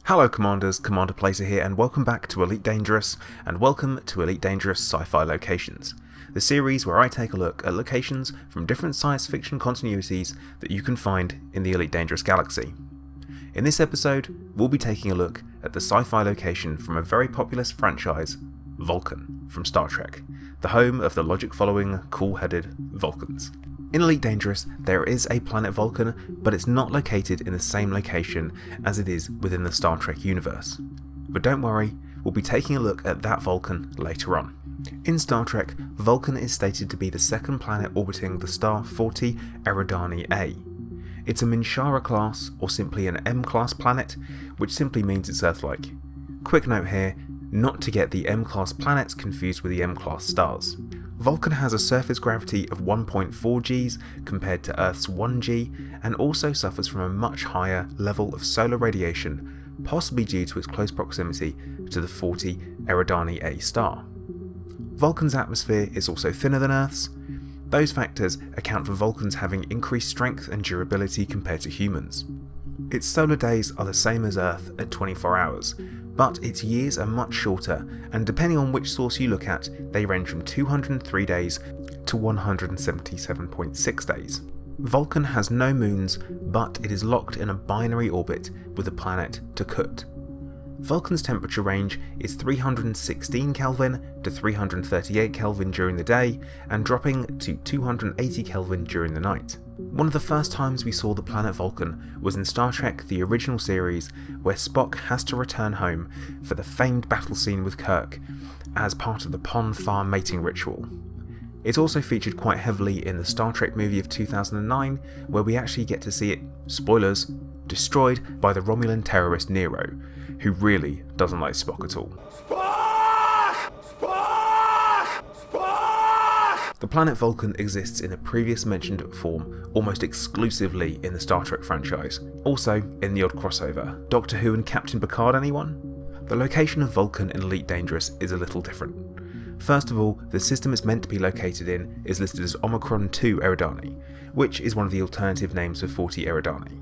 Hello Commanders, Commander Placer here, and welcome back to Elite Dangerous, and welcome to Elite Dangerous Sci-Fi Locations, the series where I take a look at locations from different science fiction continuities that you can find in the Elite Dangerous galaxy. In this episode, we'll be taking a look at the sci-fi location from a very popular franchise, Vulcan, from Star Trek, the home of the logic-following, cool-headed Vulcans. In Elite Dangerous, there is a planet Vulcan, but it's not located in the same location as it is within the Star Trek universe. But don't worry, we'll be taking a look at that Vulcan later on. In Star Trek, Vulcan is stated to be the second planet orbiting the star 40 Eridani A. It's a Minshara class, or simply an M-class planet, which simply means it's Earth-like. Quick note here, not to get the M-class planets confused with the M-class stars. Vulcan has a surface gravity of 1.4 Gs compared to Earth's 1 G, and also suffers from a much higher level of solar radiation, possibly due to its close proximity to the 40 Eridani A star. Vulcan's atmosphere is also thinner than Earth's. Those factors account for Vulcans having increased strength and durability compared to humans. Its solar days are the same as Earth at 24 hours, but its years are much shorter, and depending on which source you look at, they range from 203 days to 177.6 days. Vulcan has no moons, but it is locked in a binary orbit with the planet Takut. Vulcan's temperature range is 316 Kelvin to 338 Kelvin during the day, and dropping to 280 Kelvin during the night. One of the first times we saw the planet Vulcan was in Star Trek the original series, where Spock has to return home for the famed battle scene with Kirk as part of the Pon farm mating ritual. It also featured quite heavily in the Star Trek movie of 2009, where we actually get to see it, spoilers, destroyed by the Romulan terrorist Nero, who really doesn't like Spock at all. The planet Vulcan exists in a previous mentioned form almost exclusively in the Star Trek franchise, also in the odd crossover. Doctor Who and Captain Picard, anyone? The location of Vulcan in Elite Dangerous is a little different. First of all, the system it's meant to be located in is listed as Omicron 2 Eridani, which is one of the alternative names for 40 Eridani.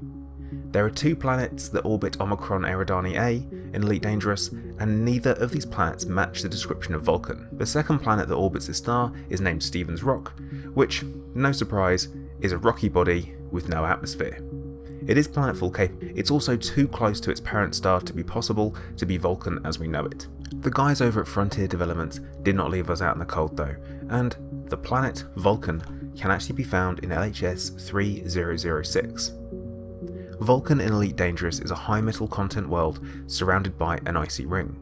There are two planets that orbit Omicron Eridani A in Elite Dangerous, and neither of these planets match the description of Vulcan. The second planet that orbits the star is named Stephen's Rock, which, no surprise, is a rocky body with no atmosphere. It is planetfall capable. It's also too close to its parent star to be possible to be Vulcan as we know it. The guys over at Frontier Developments did not leave us out in the cold though, and the planet Vulcan can actually be found in LHS 3006. Vulcan in Elite Dangerous is a high metal content world surrounded by an icy ring.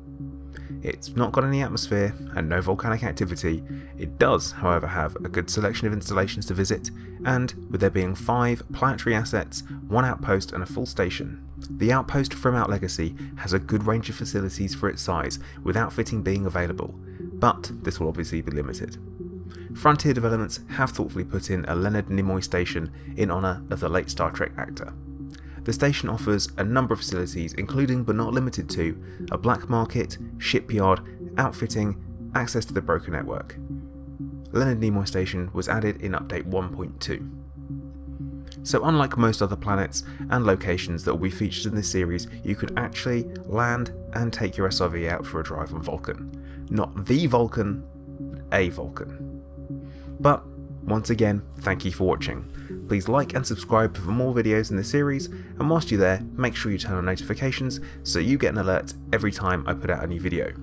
It's not got any atmosphere and no volcanic activity. It does, however, have a good selection of installations to visit, and with there being 5 planetary assets, 1 outpost and a full station. The outpost from Out Legacy has a good range of facilities for its size, with outfitting being available, but this will obviously be limited. Frontier Developments have thoughtfully put in a Leonard Nimoy station in honour of the late Star Trek actor. The station offers a number of facilities, including but not limited to a black market, shipyard, outfitting, access to the broker network. Leonard Nimoy Station was added in update 1.2. So unlike most other planets and locations that will be featured in this series, you can actually land and take your SRV out for a drive on Vulcan. Not the Vulcan, a Vulcan. But once again, thank you for watching. Please like and subscribe for more videos in this series, and whilst you're there, make sure you turn on notifications so you get an alert every time I put out a new video.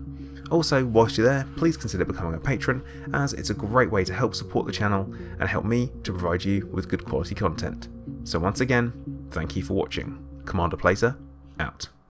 Also, whilst you're there, please consider becoming a patron, as it's a great way to help support the channel and help me to provide you with good quality content. So once again, thank you for watching. Commander Placer, out.